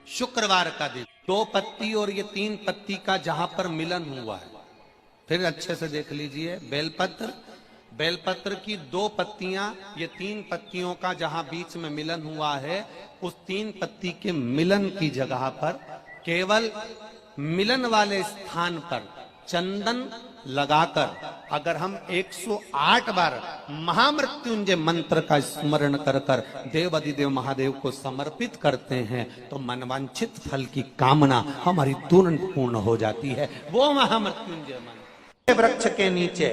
शुक्रवार का दिन, 2 पत्ती और ये 3 पत्ती का जहां पर मिलन हुआ है, फिर अच्छे से देख लीजिए, बेलपत्र की 2 पत्तियां, ये 3 पत्तियों का जहां बीच में मिलन हुआ है, उस 3 पत्ती के मिलन की जगह पर केवल मिलन वाले स्थान पर चंदन लगाकर अगर हम 108 बार महामृत्युंजय मंत्र का स्मरण कर कर देव अधिदेव महादेव को समर्पित करते हैं तो मनवांछित फल की कामना हमारी तुरंत पूर्ण हो जाती है। वो महामृत्युंजय मंत्र, वृक्ष के नीचे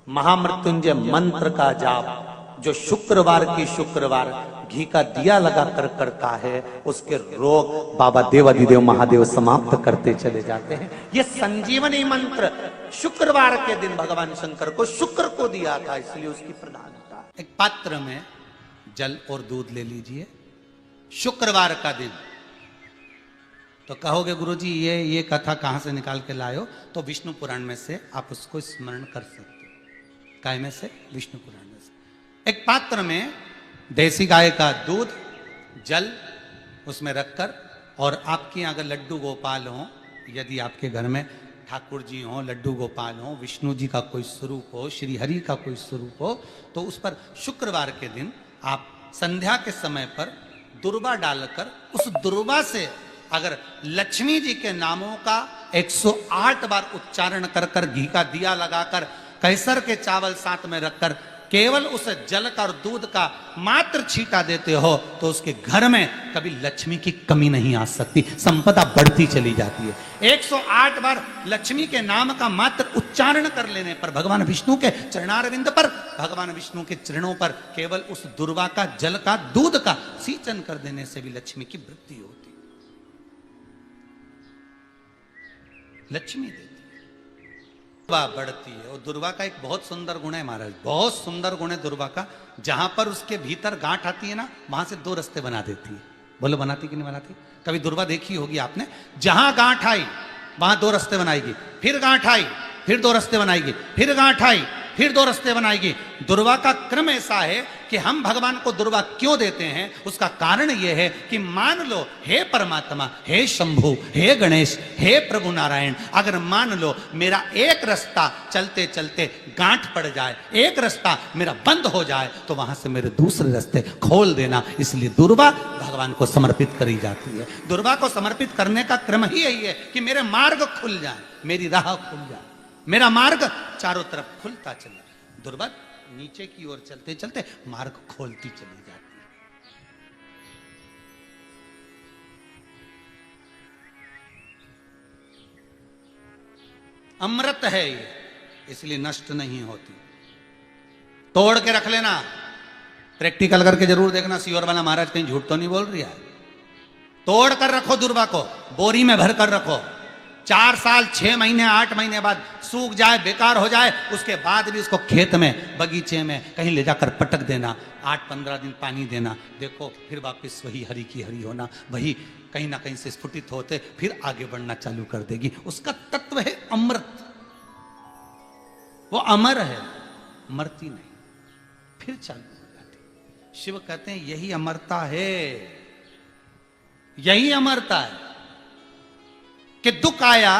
महामृत्युंजय मंत्र का जाप जो शुक्रवार की शुक्रवार घी का दिया लगा कर करता है, उसके रोग बाबा देवाधिदेव महादेव समाप्त करते चले जाते हैं। ये संजीवनी मंत्र शुक्रवार के दिन भगवान शंकर को शुक्र को दिया था, इसलिए उसकी प्रधानता। एक पात्र में जल और दूध ले लीजिए, शुक्रवार का दिन। तो कहोगे गुरुजी ये कथा कहां से निकाल के लाए हो? तो विष्णु पुराण में से आप उसको स्मरण कर सकते हो। काय में से? विष्णु पुराण में से। एक पात्र में देसी गाय का दूध, जल उसमें रखकर, और आपके अगर लड्डू गोपाल हो, यदि आपके घर में ठाकुर जी हो, लड्डू गोपाल हो, विष्णु जी का कोई स्वरूप हो, श्री हरि का कोई स्वरूप हो, तो उस पर शुक्रवार के दिन आप संध्या के समय पर दुर्वा डालकर उस दुर्वा से अगर लक्ष्मी जी के नामों का 108 बार उच्चारण कर कर घी का दिया लगाकर कैसर के चावल साथ में रखकर केवल उस जल का और दूध का मात्र छींटा देते हो तो उसके घर में कभी लक्ष्मी की कमी नहीं आ सकती, संपदा बढ़ती चली जाती है। 108 बार लक्ष्मी के नाम का मात्र उच्चारण कर लेने पर भगवान विष्णु के चरणारविंद पर, भगवान विष्णु के चरणों पर केवल उस दुर्वा का जल का दूध का सींचन कर देने से भी लक्ष्मी की वृद्धि होती, लक्ष्मी देती, बढ़ती है। और दुर्वा का एक बहुत सुंदर गुण है महाराज, बहुत सुंदर गुण है दुर्वा का। जहां पर उसके भीतर गांठ आती है ना, वहां से 2 रास्ते बना देती है। बोलो बनाती कि नहीं बनाती? कभी दुर्वा देखी होगी आपने। जहां गांठ आई वहां 2 रास्ते बनाएगी, फिर गांठ आई फिर 2 रास्ते बनाएगी, फिर गांठ आई फिर 2 रास्ते बनाएगी। दुर्वा का क्रम ऐसा है कि हम भगवान को दुर्वा क्यों देते हैं, उसका कारण यह है कि मान लो हे परमात्मा, हे शंभु, हे गणेश, हे प्रभु नारायण, अगर मान लो मेरा एक रास्ता चलते चलते गांठ पड़ जाए, एक रास्ता मेरा बंद हो जाए, तो वहां से मेरे दूसरे रास्ते खोल देना। इसलिए दुर्वा भगवान को समर्पित करी जाती है। दुर्वा को समर्पित करने का क्रम ही यही है कि मेरे मार्ग खुल जाए, मेरी राह खुल जाए, मेरा मार्ग चारों तरफ खुलता चले। दुर्वा नीचे की ओर चलते चलते मार्ग खोलती चली जाती है। अमृत है ये, इसलिए नष्ट नहीं होती। तोड़ के रख लेना, प्रैक्टिकल करके जरूर देखना, सीवर वाला महाराज कहीं झूठ तो नहीं बोल रही है। तोड़ कर रखो दुर्वा को, बोरी में भर कर रखो। 4 साल 6 महीने 8 महीने बाद सूख जाए, बेकार हो जाए, उसके बाद भी उसको खेत में, बगीचे में कहीं ले जाकर पटक देना, 8-15 दिन पानी देना, देखो फिर वापस वही हरी की हरी होना, वही कहीं ना कहीं से स्फुटित होते फिर आगे बढ़ना चालू कर देगी। उसका तत्व है अमृत, वो अमर है, मरती नहीं, फिर चालू हो जाती। शिव कहते हैं यही अमरता है, यही अमरता है कि दुख आया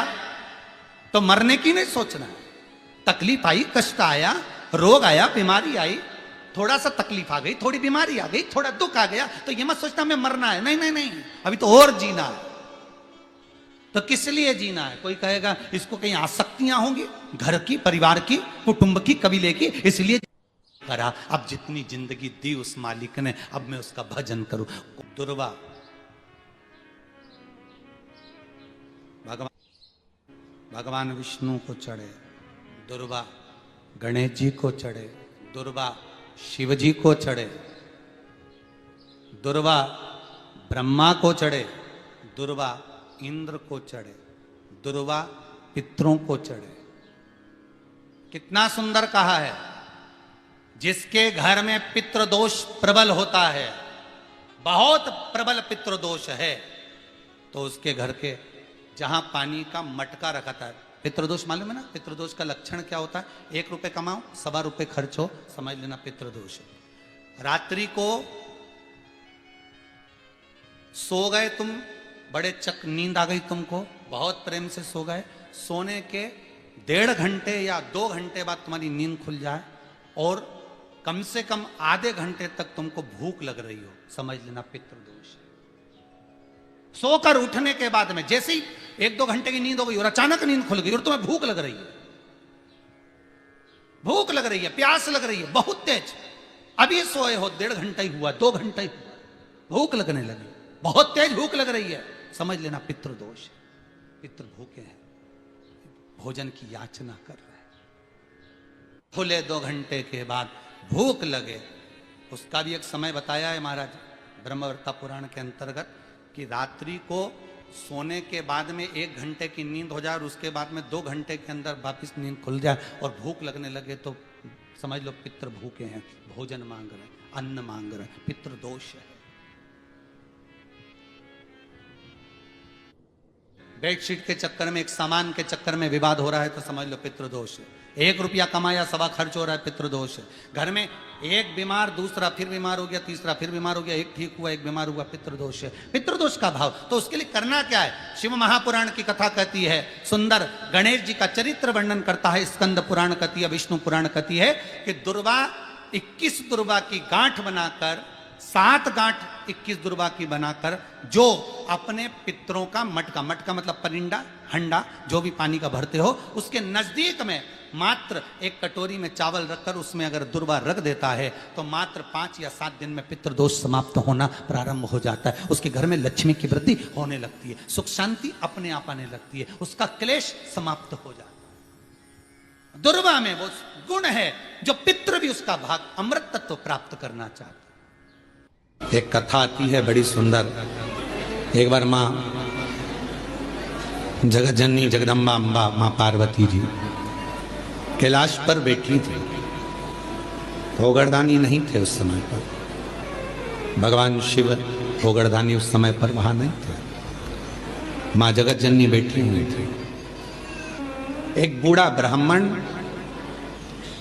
तो मरने की नहीं सोचना है। तकलीफ आई, कष्ट आया, रोग आया, बीमारी आई, थोड़ा सा तकलीफ आ गई, थोड़ी बीमारी आ गई, थोड़ा दुख आ गया, तो ये मत सोचना मैं मरना है। नहीं नहीं नहीं, अभी तो और जीना है। तो किस लिए जीना है? कोई कहेगा इसको कहीं आसक्तियां होंगी, घर की, परिवार की, कुटुंब की, कबीले की, इसलिए करा। अब जितनी जिंदगी दी उस मालिक ने, अब मैं उसका भजन करूं। दुर्वा भगवान विष्णु को चढ़े, दुर्वा गणेश जी को चढ़े, दुर्वा शिव जी को चढ़े, दुर्वा ब्रह्मा को चढ़े, दुर्वा इंद्र को चढ़े, दुर्वा पितरों को चढ़े। कितना सुंदर कहा है। जिसके घर में पितृदोष प्रबल होता है, बहुत प्रबल पितृदोष है, तो उसके घर के जहां पानी का मटका रखा था, पितृदोष मालूम है ना? पितृदोष का लक्षण क्या होता है? 1 रुपए कमाओ, 1.25 रुपए खर्च हो, समझ लेना पितृदोष है। रात्रि को सो गए तुम, बड़े चक नींद आ गई तुमको, बहुत प्रेम से सो गए, सोने के 1.5 घंटे या 2 घंटे बाद तुम्हारी नींद खुल जाए और कम से कम आधे घंटे तक तुमको भूख लग रही हो, समझ लेना पितृदोष है। सोकर उठने के बाद में जैसे ही 1-2 घंटे की नींद हो गई और अचानक नींद खुल गई और तुम्हें भूख लग रही है, भूख लग रही है, प्यास लग रही है बहुत तेज, अभी सोए हो 1.5 घंटा ही हुआ, 2 घंटा ही हुआ, भूख लगने लगी, बहुत तेज भूख लग रही है, समझ लेना पितृदोष है। पितृ भूखे हैं, भोजन की याचना कर रहे हैं, खुले 2 घंटे के बाद भूख लगे, उसका भी एक समय बताया है महाराज ब्रह्मवर्ता पुराण के अंतर्गत कि रात्रि को सोने के बाद में 1 घंटे की नींद हो जाए और उसके बाद में 2 घंटे के अंदर वापिस नींद खुल जाए और भूख लगने लगे तो समझ लो पितृ भूखे हैं, भोजन मांग रहे हैं, अन्न मांग रहे हैं, पितृदोष है। बेडशीट के चक्कर में, एक सामान के चक्कर में विवाद हो रहा है तो समझ लो पितृदोष है। 1 रुपया कमाया 1.25 खर्च हो रहा है, पितृदोष है। घर में एक बीमार, दूसरा फिर बीमार हो गया, तीसरा फिर बीमार हो गया, एक ठीक हुआ, एक बीमार हुआ, पितृदोष है। पितृदोष का भाव तो उसके लिए करना क्या है? शिव महापुराण की कथा कहती है सुंदर, गणेश जी का चरित्र वर्णन करता है स्कंद पुराण कहती है, विष्णु पुराण कहती है कि दुर्वा 21 दुर्वा की गांठ बनाकर, 7 गांठ 21 दुर्वा की बनाकर जो अपने पितरों का मटका, मटका मतलब परिंडा, हंडा जो भी पानी का भरते हो, उसके नजदीक में मात्र एक कटोरी में चावल रखकर उसमें अगर दुर्वा रख देता है तो मात्र 5 या 7 दिन में पितृदोष समाप्त होना प्रारंभ हो जाता है। उसके घर में लक्ष्मी की वृद्धि होने लगती है, सुख शांति अपने आप आने लगती है, उसका क्लेश समाप्त हो जाता है। दुर्वा में वो गुण है जो पितृ भी उसका भाग अमृत तत्व प्राप्त करना चाहता है। एक कथा आती है बड़ी सुंदर। एक बार मां जगत जननी जगदम्बा अम्बा मां पार्वती जी कैलाश पर बैठी थी, भोगरदानी नहीं थे उस समय पर, भगवान शिव भोगरदानी उस समय पर वहां नहीं थे, मां जगत जननी बैठी हुई थी। एक बूढ़ा ब्राह्मण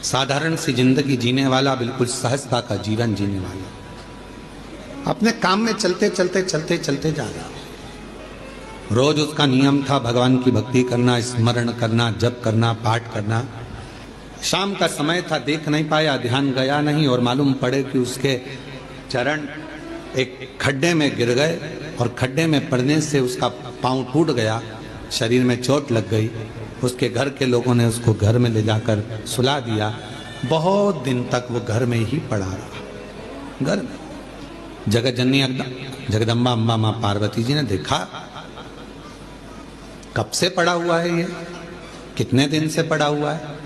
साधारण सी जिंदगी जीने वाला, बिल्कुल सहजता का जीवन जीने वाला, अपने काम में चलते चलते चलते चलते जा रहा। रोज उसका नियम था भगवान की भक्ति करना, स्मरण करना, जप करना, पाठ करना। शाम का समय था, देख नहीं पाया, ध्यान गया नहीं और मालूम पड़े कि उसके चरण एक खड्डे में गिर गए और खड्डे में पड़ने से उसका पांव टूट गया, शरीर में चोट लग गई। उसके घर के लोगों ने उसको घर में ले जाकर सुला दिया। बहुत दिन तक वो घर में ही पड़ा रहा। घर में जगत जननी जगदम्बा अम्बा मां पार्वती जी ने देखा कब से पड़ा हुआ है, ये कितने दिन से पड़ा हुआ है,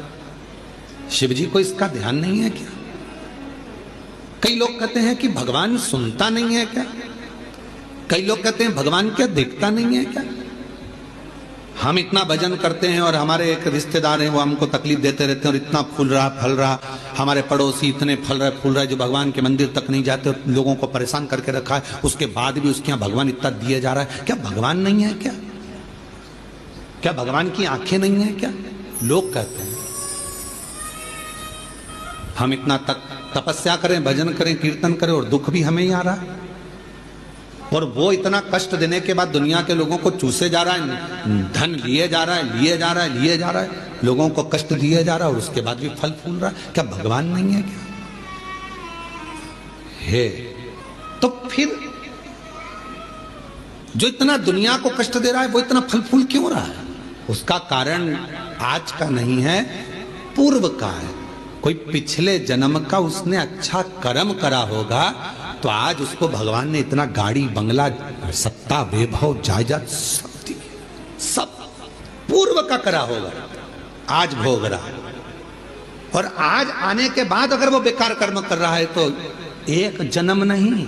शिव जी को इसका ध्यान नहीं है क्या? कई लोग कहते हैं कि भगवान सुनता नहीं है क्या? कई लोग कहते हैं भगवान क्या देखता नहीं है क्या? हम इतना भजन करते हैं और हमारे एक रिश्तेदार हैं वो हमको तकलीफ देते रहते हैं और इतना फूल रहा फल रहा, हमारे पड़ोसी इतने फल रहे फूल रहे जो भगवान के मंदिर तक नहीं जाते और लोगों को परेशान करके रखा है, उसके बाद भी उसके यहाँ भगवान इतना दिए जा रहा है। क्या भगवान नहीं है क्या? क्या भगवान की आंखें नहीं है क्या? लोग कहते हैं। हम इतना तपस्या करें, भजन करें, कीर्तन करें और दुख भी हमें ही आ रहा है, और वो इतना कष्ट देने के बाद दुनिया के लोगों को चूसे जा रहा है, धन लिए जा रहा है, लिए जा रहा है, लिए जा रहा है, लोगों को कष्ट दिए जा रहा है और उसके बाद भी फल फूल रहा है। क्या भगवान नहीं है क्या? है तो फिर जो इतना दुनिया को कष्ट दे रहा है वो इतना फल फूल क्यों रहा है? उसका कारण आज का नहीं है, पूर्व का है। कोई पिछले जन्म का उसने अच्छा कर्म करा होगा तो आज उसको भगवान ने इतना गाड़ी बंगला सत्ता वैभव जायदाद सब पूर्व का करा होगा, आज भोग रहा। और आज आने के बाद अगर वो बेकार कर्म कर रहा है तो एक जन्म नहीं,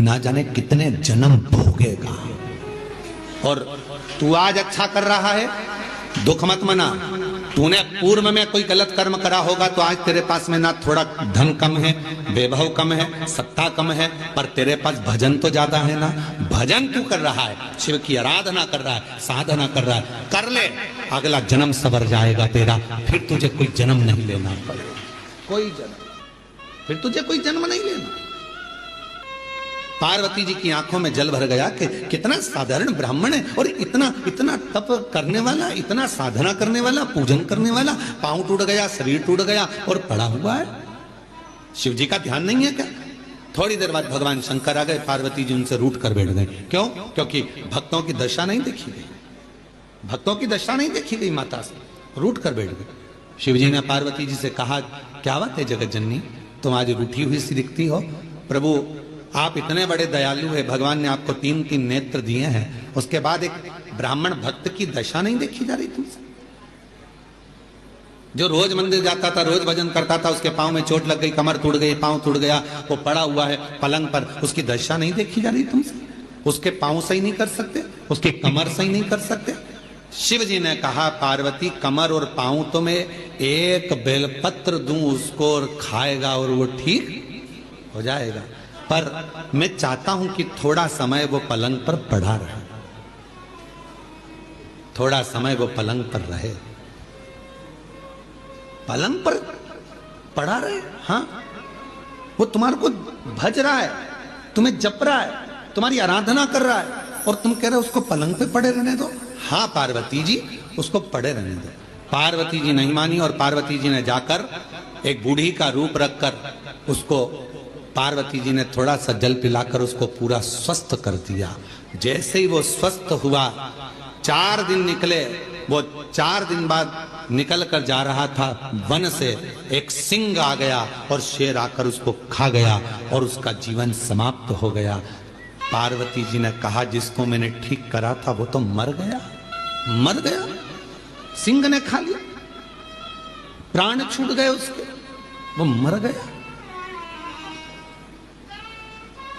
ना जाने कितने जन्म भोगेगा। और तू आज अच्छा कर रहा है, दुख मत मना। तूने पूर्व में कोई गलत कर्म करा होगा तो आज तेरे पास में ना थोड़ा धन कम है, वैभव कम है, सत्ता कम है, पर तेरे पास भजन तो ज्यादा है ना। भजन तू कर रहा है, शिव की आराधना कर रहा है, साधना कर रहा है, कर ले, अगला जन्म सवर जाएगा तेरा। फिर तुझे कोई जन्म नहीं लेना पड़ेगा, कोई जन्म, फिर तुझे कोई जन्म नहीं लेना। पार्वती जी की आंखों में जल भर गया कि कितना साधारण ब्राह्मण है और इतना इतना तप करने वाला, इतना साधना करने वाला, पूजन करने वाला, पांव टूट गया, शरीर टूट गया और पड़ा हुआ है। शिव जी का ध्यान नहीं है क्या? थोड़ी देर बाद भगवान शंकर आ गए, पार्वती जी उनसे रूठ कर बैठ गए। क्यों? क्योंकि भक्तों की दशा नहीं देखी गई, भक्तों की दशा नहीं देखी गई, माता से रूठ कर बैठ गए। शिव जी ने पार्वती जी से कहा, क्या बात है जगत जननी, तुम आज रूठी हुई सी दिखती हो। प्रभु आप इतने बड़े दयालु है, भगवान ने आपको 3-3 नेत्र दिए हैं, उसके बाद एक ब्राह्मण भक्त की दशा नहीं देखी जा रही तुमसे? जो रोज मंदिर जाता था, रोज भजन करता था, उसके पांव में चोट लग गई, कमर टूट गई, पांव टूट गया, वो पड़ा हुआ है पलंग पर, उसकी दशा नहीं देखी जा रही तुमसे? उसके पांव सही नहीं कर सकते, उसकी कमर सही नहीं कर सकते? शिव जी ने कहा, पार्वती कमर और पांव तो मैं एक बेलपत्र दूं उसको और खाएगा और वो ठीक हो जाएगा, पर मैं चाहता हूं कि थोड़ा समय वो पलंग पर पड़ा रहे, थोड़ा समय वो पलंग पर रहे, पलंग पर पड़ा रहे। हाँ, वो तुम्हारे को भज रहा है, तुम्हें जप रहा है, तुम्हारी आराधना कर रहा है, और तुम कह रहे हो उसको पलंग पे पड़े रहने दो। हाँ पार्वती जी, उसको पड़े रहने दो। पार्वती जी नहीं मानी और पार्वती जी ने जाकर एक बूढ़ी का रूप रखकर उसको, पार्वती जी ने थोड़ा सा जल पिलाकर उसको पूरा स्वस्थ कर दिया। जैसे ही वो स्वस्थ हुआ, 4 दिन निकले, वो 4 दिन बाद निकल कर जा रहा था, वन से एक सिंह आ गया और शेर आकर उसको खा गया और उसका जीवन समाप्त हो गया। पार्वती जी ने कहा, जिसको मैंने ठीक करा था वो तो मर गया, मर गया, सिंह ने खा लिया, प्राण छूट गए उसके, वो मर गया।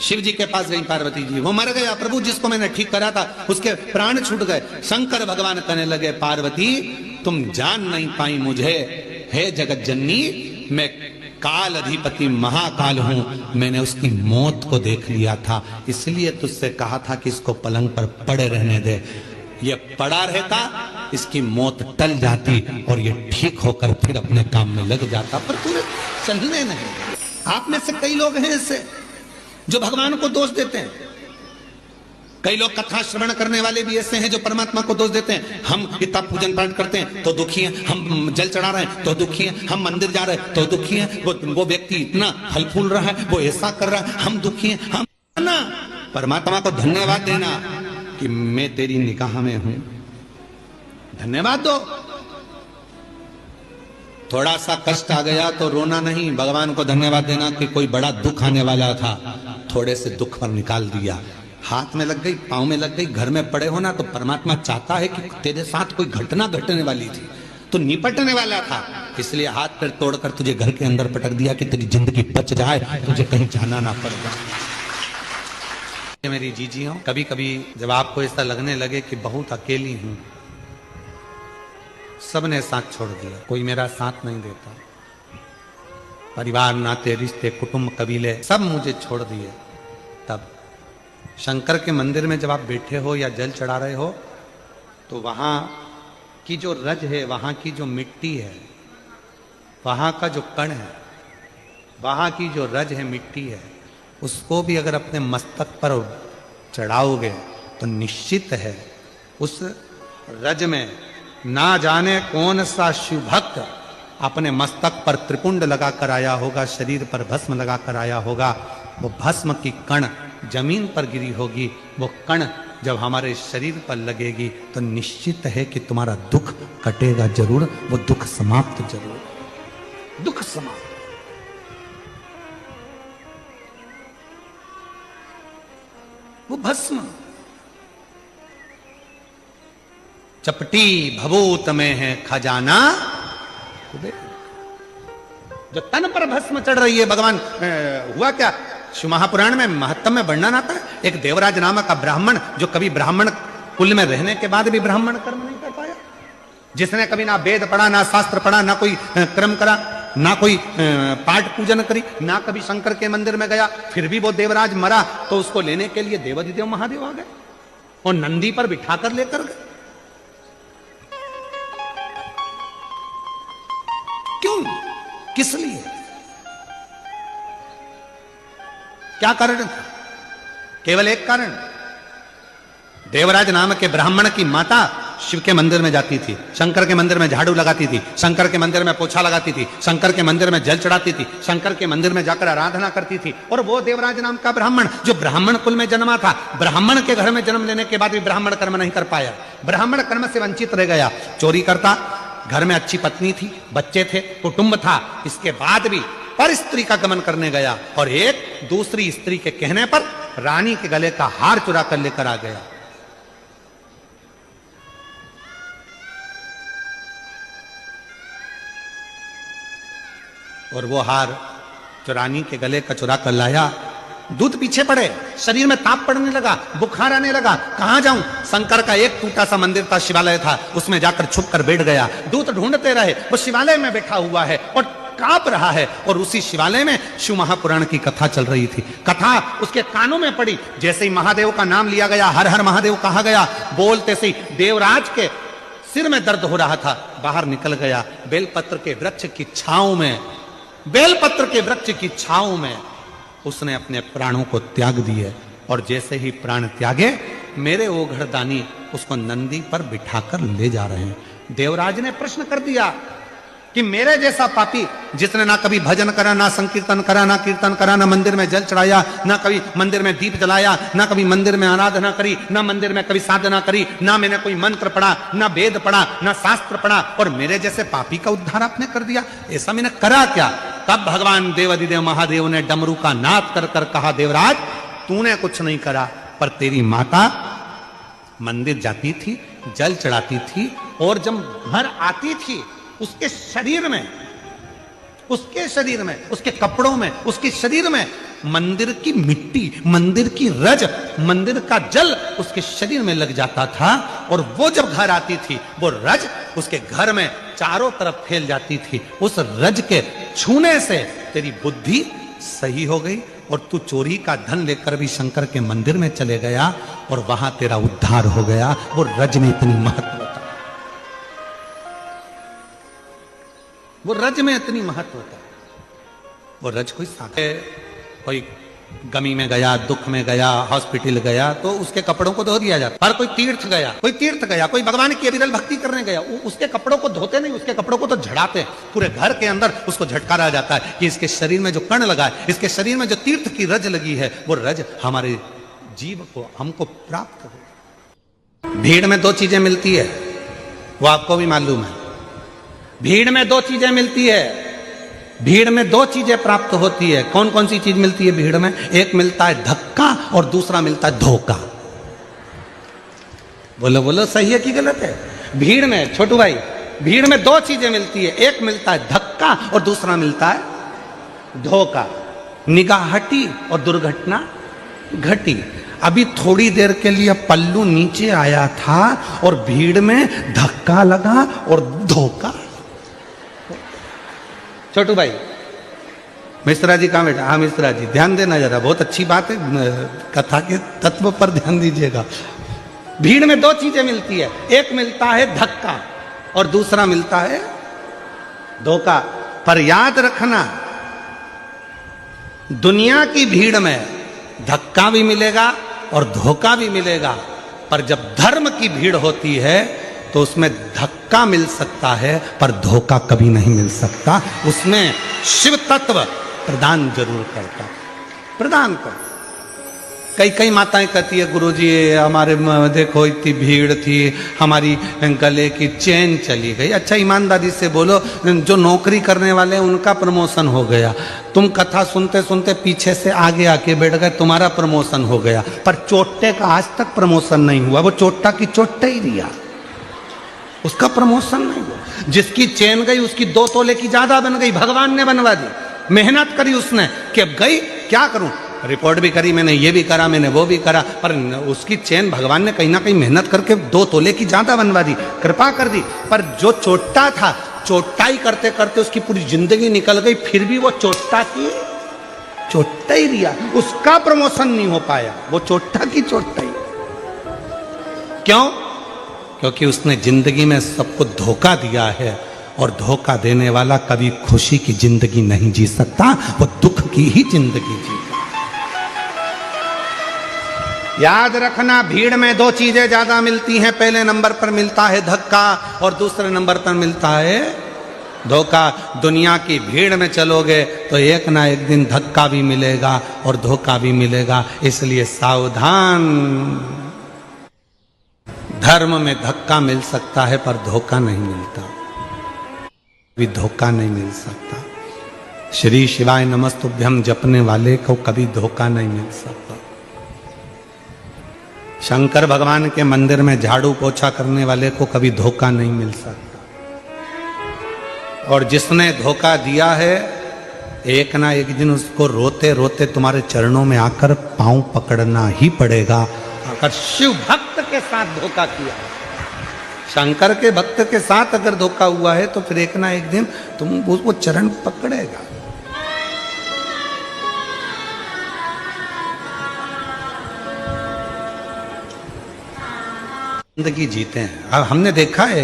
शिव जी के पास गई पार्वती जी, वो मर गया प्रभु, जिसको मैंने ठीक करा था उसके प्राण छूट गए। शंकर भगवान कहने लगे, पार्वती तुम जान नहीं पाई मुझे, हे जगत जननी, मैं काल अधिपति महाकाल हूं, मैंने उसकी मौत को देख लिया था, इसलिए तुझसे कहा था कि इसको पलंग पर पड़े रहने दे। ये पड़ा रहता, इसकी मौत टल जाती और ये ठीक होकर फिर अपने काम में लग जाता, पर तूने चलने नहीं। आप में से कई लोग हैं ऐसे जो भगवान को दोष देते हैं, कई लोग कथा श्रवण करने वाले भी ऐसे हैं जो परमात्मा को दोष देते हैं। हम इतना पूजन पाठ करते हैं तो दुखी हैं, हम जल चढ़ा रहे हैं तो दुखी हैं, हम मंदिर जा रहे हैं तो दुखी हैं, वो व्यक्ति इतना फल फूल रहा है, वो ऐसा कर रहा है, हम दुखी हैं। हम ना परमात्मा को धन्यवाद देना कि मैं तेरी निगाह में हूं, धन्यवाद दो। थोड़ा सा कष्ट आ गया तो रोना नहीं, भगवान को धन्यवाद देना कि कोई बड़ा दुख आने वाला था, थोड़े से दुख पर निकाल दिया। हाथ में लग गई, पांव में लग गई, घर में पड़े होना, तो परमात्मा चाहता है कि तेरे साथ कोई घटना घटने वाली थी, तो निपटने वाला था, इसलिए हाथ पैर तोड़कर तुझे घर के अंदर पटक दिया कि तेरी जिंदगी बच जाए, तुझे कहीं जाना ना पड़े। मेरी जीजी हो, कभी कभी जब आपको ऐसा लगने लगे कि बहुत अकेली हूं, सबने साथ छोड़ दिया, कोई मेरा साथ नहीं देता, परिवार नाते रिश्ते कुटुंब कबीले सब मुझे छोड़ दिए, तब शंकर के मंदिर में जब आप बैठे हो या जल चढ़ा रहे हो, तो वहां की जो रज है, वहां की जो मिट्टी है, वहां का जो कण है, वहां की जो रज है, मिट्टी है, उसको भी अगर अपने मस्तक पर चढ़ाओगे तो निश्चित है उस रज में ना जाने कौन सा शिव भक्त अपने मस्तक पर त्रिपुंड लगाकर आया होगा, शरीर पर भस्म लगाकर आया होगा, वो भस्म की कण जमीन पर गिरी होगी, वो कण जब हमारे शरीर पर लगेगी तो निश्चित है कि तुम्हारा दुख कटेगा जरूर, वो दुख समाप्त जरूर, दुख समाप्त। वो भस्म चपटी भभूत में है खजाना, जो तन पर भस्म चढ़ रही है। भगवान हुआ क्या, शिव महापुराण में महत्तम में वर्णन आता है, एक देवराज नामक का ब्राह्मण जो कभी ब्राह्मण कुल में रहने के बाद भी ब्राह्मण कर्म नहीं कर पाया, जिसने कभी ना वेद पढ़ा, ना शास्त्र पढ़ा, ना कोई क्रम करा, ना कोई पाठ पूजन करी, ना कभी शंकर के मंदिर में गया, फिर भी वो देवराज मरा तो उसको लेने के लिए देवाधिदेव महादेव आ गए और नंदी पर बिठाकर लेकर गए। क्यों, किस लिए, क्या कारण था? केवल एक कारण, देवराज नाम के ब्राह्मण की माता शिव के मंदिर में जाती थी, शंकर के मंदिर में झाड़ू लगाती थी, शंकर के मंदिर में पोछा लगाती थी, शंकर के मंदिर में जल चढ़ाती थी, शंकर के मंदिर में जाकर आराधना करती थी। और वो देवराज नाम का ब्राह्मण जो ब्राह्मण कुल में जन्मा था, ब्राह्मण के घर में जन्म लेने के बाद भी ब्राह्मण कर्म नहीं कर पाया, ब्राह्मण कर्म से वंचित रह गया, चोरी करता, घर में अच्छी पत्नी थी, बच्चे थे, कुटुंब था, इसके बाद भी पर स्त्री का गमन करने गया और एक दूसरी स्त्री के कहने पर रानी के गले का हार चुरा कर लेकर आ गया। और वो हार जो रानी के गले का चुरा कर लाया, दूध पीछे पड़े, शरीर में ताप पड़ने लगा, बुखार आने लगा, कहां जाऊं? शंकर का एक टूटा सा मंदिर था, शिवालय था, उसमें जाकर छुप कर बैठ गया। दूत ढूंढते रहे, वो शिवालय में बैठा हुआ है और कांप रहा है, और उसी शिवालय में शिव महापुराण की कथा चल रही थी। कथा उसके कानों में पड़ी, जैसे ही महादेव का नाम लिया गया, हर हर महादेव कहा गया, बोलते से देवराज के सिर में दर्द हो रहा था, बाहर निकल गया, बेलपत्र के वृक्ष की छांव में, बेलपत्र के वृक्ष की छांव में उसने अपने प्राणों को त्याग दिए। और जैसे ही प्राण त्यागे, मेरे वो घरदानी उसको नंदी पर बिठाकर ले जा रहे हैं। देवराज ने प्रश्न कर दिया कि मेरे जैसा पापी, जिसने ना कभी भजन करा, ना संकीर्तन करा, ना कीर्तन करा, ना मंदिर में जल चढ़ाया, ना कभी मंदिर में दीप जलाया, ना कभी मंदिर में आराधना करी, ना मंदिर में कभी साधना करी, ना मैंने कोई मंत्र पढ़ा, ना वेद पढ़ा, ना शास्त्र पढ़ा, और मेरे जैसे पापी का उद्धार आपने कर दिया, ऐसा मैंने करा क्या? तब भगवान देवाधिदेव महादेव ने डमरू का नाद कर कर कहा, देवराज तूने कुछ नहीं करा, पर तेरी माता मंदिर जाती थी, जल चढ़ाती थी, और जब घर आती थी उसके शरीर में, उसके कपड़ों में, उसके शरीर में मंदिर की मिट्टी, मंदिर की रज, मंदिर का जल उसके शरीर में लग जाता था। और वो जब घर आती थी, वो रज उसके घर में चारों तरफ फैल जाती थी। उस रज के छूने से तेरी बुद्धि सही हो गई और तू चोरी का धन लेकर भी शंकर के मंदिर में चले गया और वहां तेरा उद्धार हो गया। वो रज में इतनी महत्व, वो रज में इतनी महत्व होता है। वो रज कोई साथे, कोई गमी में गया, दुख में गया, हॉस्पिटल गया तो उसके कपड़ों को धो दिया जाता। और कोई तीर्थ गया, कोई भगवान की अविरल भक्ति करने गया, उसके कपड़ों को धोते नहीं, उसके कपड़ों को तो झड़ाते। पूरे घर के अंदर उसको झटकारा जाता है कि इसके शरीर में जो कण लगा है, इसके शरीर में जो तीर्थ की रज लगी है, वो रज हमारे जीव को, हमको प्राप्त हो। भीड़ में दो चीजें मिलती है, वो आपको भी मालूम है। भीड़ में दो चीजें मिलती है, भीड़ में दो चीजें प्राप्त होती है। कौन कौन सी चीज मिलती है भीड़ में? एक मिलता है धक्का और दूसरा मिलता है धोखा। बोलो बोलो, सही है कि गलत है? भीड़ में, छोटू भाई, भीड़ में दो चीजें मिलती है, एक मिलता है धक्का और दूसरा मिलता है धोखा। निगाह हटी और दुर्घटना घटी। अभी थोड़ी देर के लिए पल्लू नीचे आया था और भीड़ में धक्का लगा और धोखा। छोटू भाई, मिश्रा जी कहाँ बैठा? हाँ मिश्रा जी, ध्यान देना जरा, बहुत अच्छी बात है, कथा के तत्व पर ध्यान दीजिएगा। भीड़ में दो चीजें मिलती है, एक मिलता है धक्का और दूसरा मिलता है धोखा। पर याद रखना, दुनिया की भीड़ में धक्का भी मिलेगा और धोखा भी मिलेगा, पर जब धर्म की भीड़ होती है तो उसमें धक्का मिल सकता है पर धोखा कभी नहीं मिल सकता। उसमें शिव तत्व प्रदान जरूर करता, प्रदान कर। कई माताएं कहती है, गुरुजी हमारे देखो इतनी भीड़ थी, हमारी गले की चेन चली गई। अच्छा ईमानदारी से बोलो, जो नौकरी करने वाले हैं उनका प्रमोशन हो गया, तुम कथा सुनते सुनते पीछे से आगे आके बैठ गए, तुम्हारा प्रमोशन हो गया, पर चोट्टे का आज तक प्रमोशन नहीं हुआ। वो चोट्टा की चोट्टा ही दिया, उसका प्रमोशन नहीं हुआ। जिसकी चेन गई उसकी 2 तोले की ज्यादा बन गई, भगवान ने बनवा दी। मेहनत करी उसने कि अब गई, क्या करूं, रिपोर्ट भी करी मैंने, ये भी करा मैंने, वो भी करा, पर उसकी चेन भगवान ने कहीं ना कहीं मेहनत करके 2 तोले की ज्यादा बनवा दी, कृपा कर दी। पर जो चोट्टा था, चोट्टाई करते करते उसकी पूरी जिंदगी निकल गई, फिर भी वो चोट्टा की चोट्टा ही रिया, उसका प्रमोशन नहीं हो पाया, वो चोट्टा की चोट्टा ही। क्यों? क्योंकि उसने जिंदगी में सबको धोखा दिया है, और धोखा देने वाला कभी खुशी की जिंदगी नहीं जी सकता, वो दुख की ही जिंदगी जीता। याद रखना, भीड़ में दो चीजें ज्यादा मिलती हैं। पहले नंबर पर मिलता है धक्का और दूसरे नंबर पर मिलता है धोखा। दुनिया की भीड़ में चलोगे तो एक ना एक दिन धक्का भी मिलेगा और धोखा भी मिलेगा, इसलिए सावधान। धर्म में धक्का मिल सकता है पर धोखा नहीं मिलता, भी धोखा नहीं मिल सकता। श्री शिवाय नमस्तुभ्यम जपने वाले को कभी धोखा नहीं मिल सकता। शंकर भगवान के मंदिर में झाड़ू पोछा करने वाले को कभी धोखा नहीं मिल सकता। और जिसने धोखा दिया है, एक ना एक दिन उसको रोते रोते तुम्हारे चरणों में आकर पांव पकड़ना ही पड़ेगा। अगर शिव भक्त के साथ धोखा किया, शंकर के भक्त के साथ अगर धोखा हुआ है, तो फिर एक ना एक दिन तुम उसको चरण पकड़ेगा। जिंदगी जीते हैं। अब हमने देखा है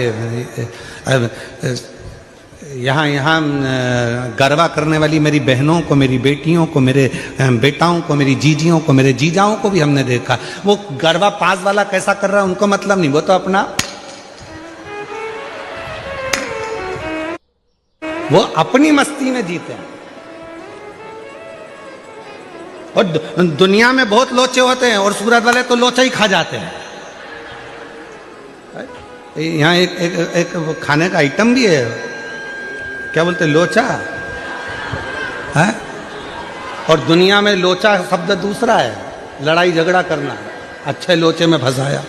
यहाँ गरबा करने वाली मेरी बहनों को, मेरी बेटियों को, मेरे बेटाओं को, मेरी जीजियों को, मेरे जीजाओं को भी हमने देखा। वो गरबा पास वाला कैसा कर रहा है उनको मतलब नहीं, वो तो अपना, वो अपनी मस्ती में जीते हैं। और दुनिया में बहुत लोचे होते हैं और सूरत वाले तो लोचा ही खा जाते हैं। यहाँ एक खाने का आइटम भी है, क्या बोलते हैं, लोचा है। और दुनिया में लोचा शब्द दूसरा है, लड़ाई झगड़ा करना। अच्छे लोचे में फंसाया।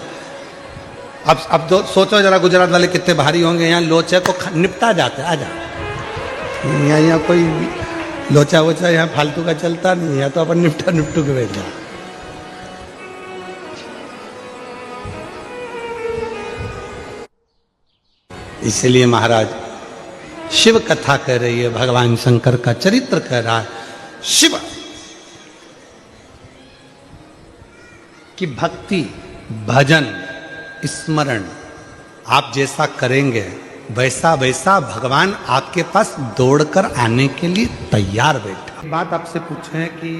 अब तो सोचो जरा, गुजरात वाले कितने भारी होंगे। यहाँ लोचे को निपटा जाते हैं। आजा, यहाँ कोई लोचा वोचा यहाँ फालतू का चलता नहीं है, तो अपन निपटू के बैठ जाओ। इसलिए महाराज शिव कथा कह रही है, भगवान शंकर का चरित्र कह रहा है। शिव की भक्ति, भजन, स्मरण आप जैसा करेंगे, वैसा वैसा भगवान आपके पास दौड़कर आने के लिए तैयार बैठा। बात आपसे पूछें कि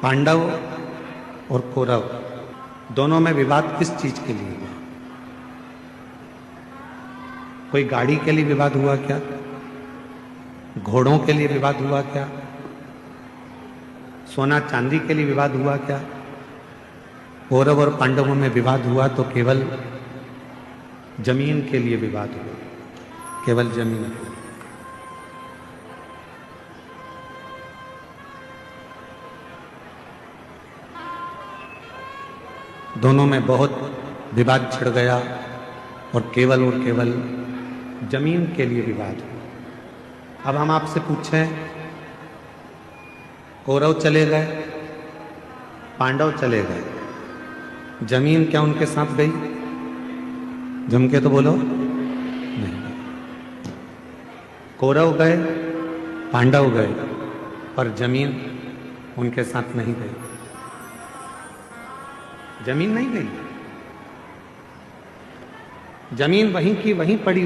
पांडव और कौरव दोनों में विवाद किस चीज के लिए हुआ? कोई गाड़ी के लिए विवाद हुआ क्या? घोड़ों के लिए विवाद हुआ क्या? सोना चांदी के लिए विवाद हुआ क्या? कौरव और पांडवों में विवाद हुआ तो केवल जमीन के लिए विवाद हुआ, केवल जमीन। दोनों में बहुत विवाद छिड़ गया और केवल जमीन के लिए विवाद हुआ। अब हम आपसे पूछें, कौरव चले गए, पांडव चले गए, जमीन क्या उनके साथ गई? जम के तो बोलो नहीं। कौरव गए, पांडव गए, पर जमीन उनके साथ नहीं गई। जमीन नहीं गई, जमीन वहीं की वहीं पड़ी।